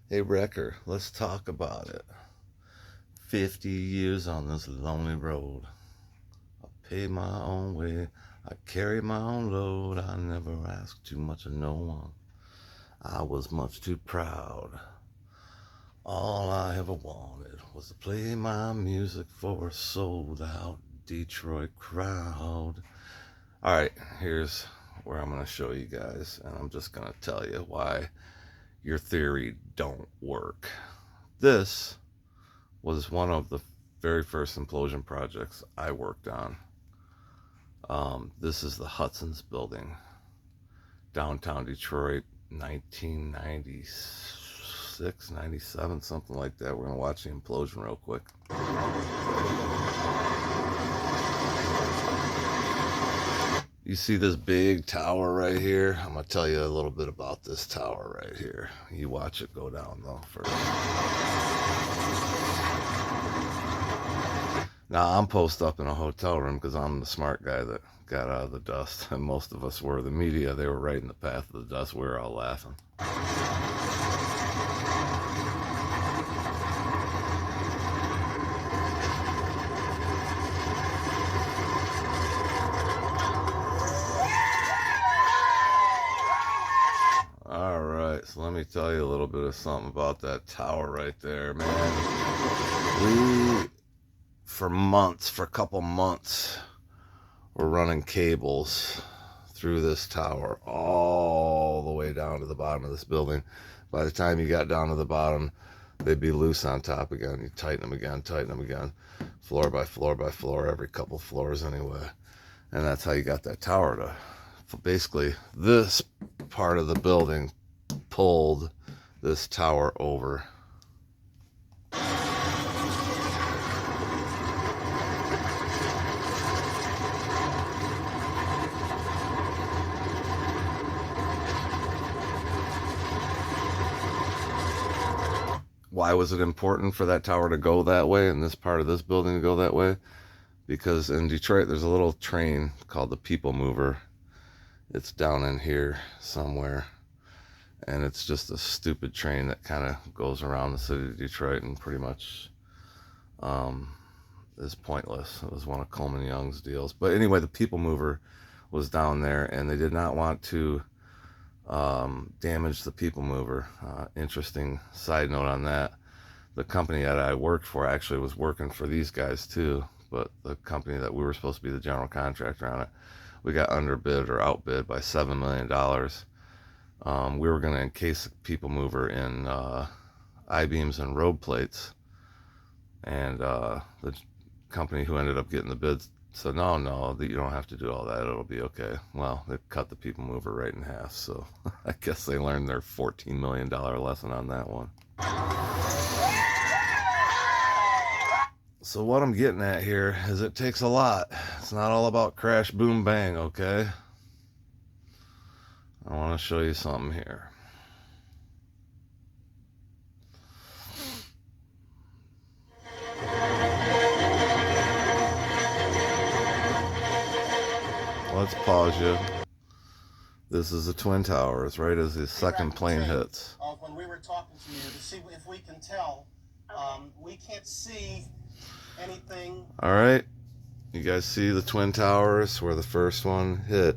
Hey, Wrecker, let's talk about it. 50 years on this lonely road. I pay my own way. I carry my own load. I never asked too much of no one. I was much too proud. All I ever wanted was to play my music for a sold out Detroit crowd. All right, here's where I'm going to show you guys, and I'm just going to tell you why your theory don't work. This was one of the very first implosion projects I worked on. This is the Hudson's building, downtown Detroit, 1996, 97, something like that. We're going to watch the implosion real quick. You see this big tower right here? I'm going to tell you a little bit about this tower right here. You watch it go down, though, first. Now, I'm posted up in a hotel room because I'm the smart guy that got out of the dust. And most of us were. The media, they were right in the path of the dust. We were all laughing. All right, so let me tell you a little bit of something about that tower right there, man. We, for months, for a couple months, were running cables through this tower all the way down to the bottom of this building. By the time you got down to the bottom, they'd be loose on top again. You tighten them again, floor by floor by floor, every couple floors anyway. And that's how you got that tower to, basically, this part of the building pulled this tower over. Why was it important for that tower to go that way and this part of this building to go that way? Because in Detroit, there's a little train called the People Mover. It's down in here somewhere. And it's just a stupid train that kind of goes around the city of Detroit and pretty much is pointless. It was one of Coleman Young's deals. But anyway, the People Mover was down there, and they did not want to damage the People Mover. Interesting side note on that. The company that I worked for actually was working for these guys too, but the company that we were supposed to be the general contractor on it, we got underbid or outbid by $7 million. We were going to encase the People Mover in I-beams and road plates, and the company who ended up getting the bids said, no, you don't have to do all that. It'll be okay. Well, they cut the People Mover right in half, so I guess they learned their $14 million lesson on that one. So what I'm getting at here is it takes a lot. It's not all about crash, boom, bang, okay? I want to show you something here. Let's pause you. This is the Twin Towers, right as the second plane hits. When we were talking to you to see if we can tell, we can't see anything. All right, you guys see the Twin Towers where the first one hit,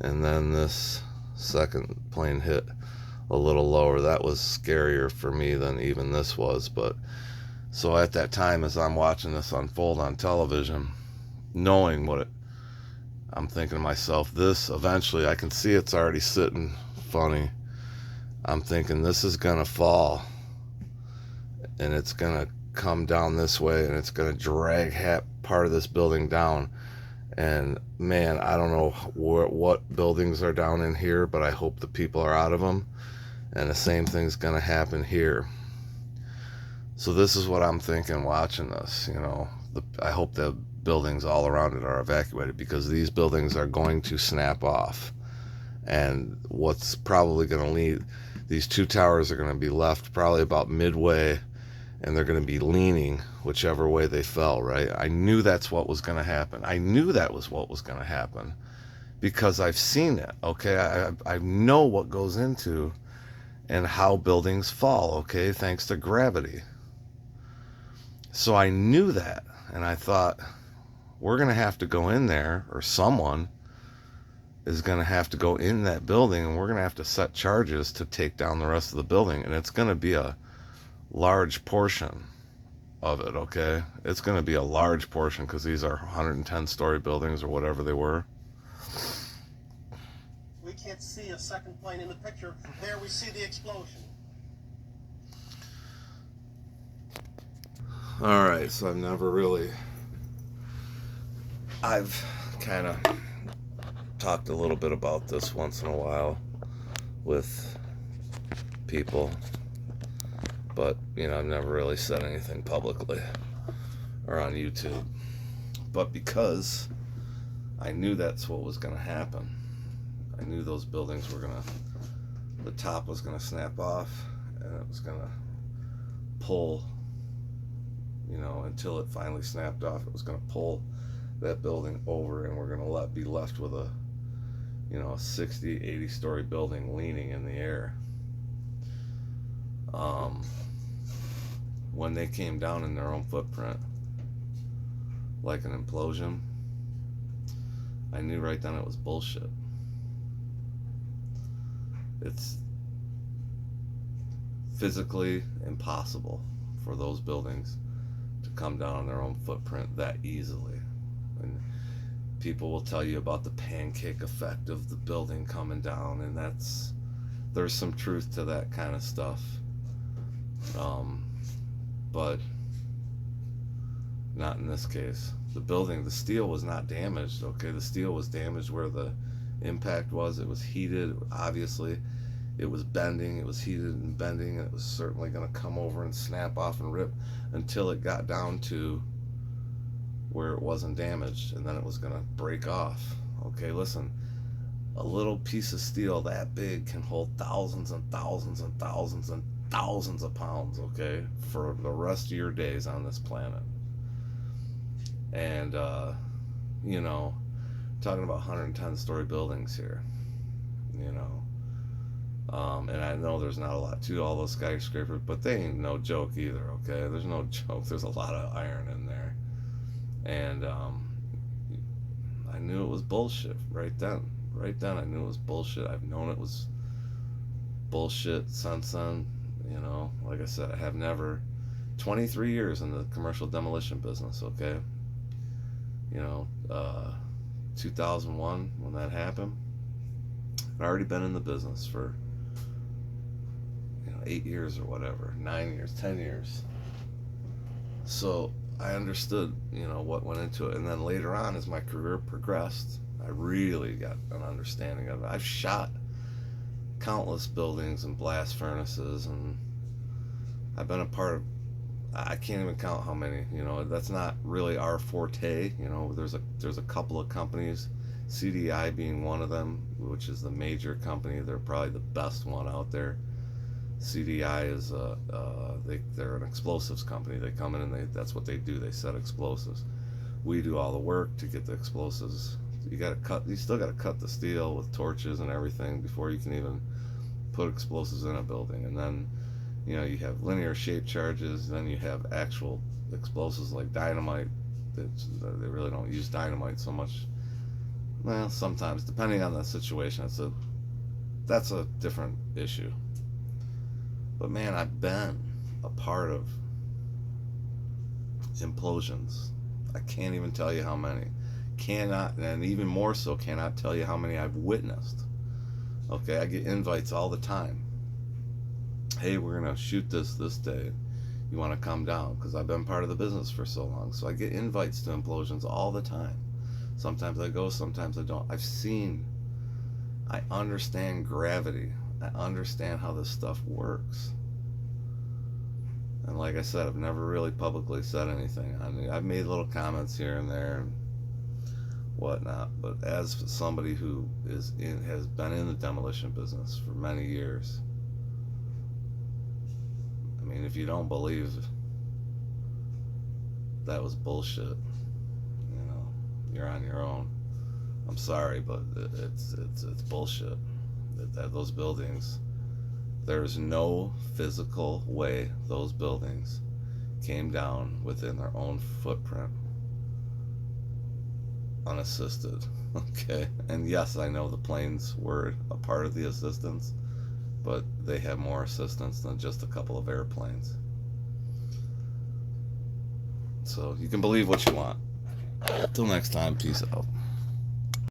and then this second plane hit a little lower. That was scarier for me than even this was. But so at that time, as I'm watching this unfold on television, knowing what it, I'm thinking to myself, this eventually, I can see it's already sitting funny. I'm thinking this is gonna fall, and it's gonna come down this way, and it's gonna drag part of this building down. And man, I don't know what buildings are down in here, but I hope the people are out of them. And the same thing's gonna happen here. So this is what I'm thinking watching this. I hope the buildings all around it are evacuated, because these buildings are going to snap off. And what's probably going to lead, these two towers are going to be left probably about midway, and they're going to be leaning whichever way they fell, right? I knew that's what was going to happen. I knew that was what was going to happen because I've seen it, okay? I know what goes into and how buildings fall, okay, thanks to gravity. So I knew that, and I thought, we're going to have to go in there, or someone is going to have to go in that building, and we're going to have to set charges to take down the rest of the building, and it's going to be a large portion of it, okay? It's going to be a large portion because these are 110-story buildings or whatever they were. We can't see a second plane in the picture. There we see the explosion. All right, so I've kind of talked a little bit about this once in a while with people, but I've never really said anything publicly or on YouTube. But because I knew that's what was going to happen, I knew those buildings were the top was going to snap off, and it was going to pull, until it finally snapped off. It was going to pull that building over, and we're going to be left with a 60, 80-story building leaning in the air. When they came down in their own footprint, like an implosion, I knew right then it was bullshit. It's physically impossible for those buildings to come down on their own footprint that easily. And people will tell you about the pancake effect of the building coming down, and there's some truth to that kind of stuff. But not in this case. The steel was not damaged, okay? The steel was damaged where the impact was. It was heated, obviously. It was bending, it was heated and bending, and it was certainly going to come over and snap off and rip until it got down to where it wasn't damaged, and then it was going to break off. Okay, listen, a little piece of steel that big can hold thousands and thousands and thousands and thousands of pounds, okay, for the rest of your days on this planet. And talking about 110-story buildings here, and I know there's not a lot to all those skyscrapers, but they ain't no joke either, okay? There's no joke. There's a lot of iron in there. And I knew it was bullshit right then. Right then I knew it was bullshit. I've known it was bullshit since then. Like I said, I have never, 23 years in the commercial demolition business, okay? 2001, when that happened, I'd already been in the business for 8 years or whatever, 9 years, 10 years. So I understood, what went into it. And then later on, as my career progressed, I really got an understanding of it. I've shot countless buildings and blast furnaces, and I've been a part of, I can't even count how many. That's not really our forte. There's a couple of companies, CDI being one of them, which is the major company. They're probably the best one out there. CDI is they're an explosives company. They come in and that's what they do. They set explosives. We do all the work to get the explosives. You still got to cut the steel with torches and everything before you can even put explosives in a building. And then you have linear shape charges. Then you have actual explosives like dynamite. They really don't use dynamite so much. Well, sometimes, depending on the situation, that's a different issue. But man, I've been a part of implosions. I can't even tell you how many. Cannot, and even more so, cannot tell you how many I've witnessed. Okay, I get invites all the time. Hey, we're going to shoot this day. You want to come down? Because I've been part of the business for so long. So I get invites to implosions all the time. Sometimes I go, sometimes I don't. I understand gravity. I understand how this stuff works. And like I said, I've never really publicly said anything. I've made little comments here and there and whatnot. But as somebody who has been in the demolition business for many years, I mean, if you don't believe that was bullshit, you're on your own. I'm sorry, but it's bullshit. That those buildings, There's no physical way those buildings came down within their own footprint unassisted. Okay, and yes, I know the planes were a part of the assistance, but they have more assistance than just a couple of airplanes. So you can believe what you want. Till next time, peace out.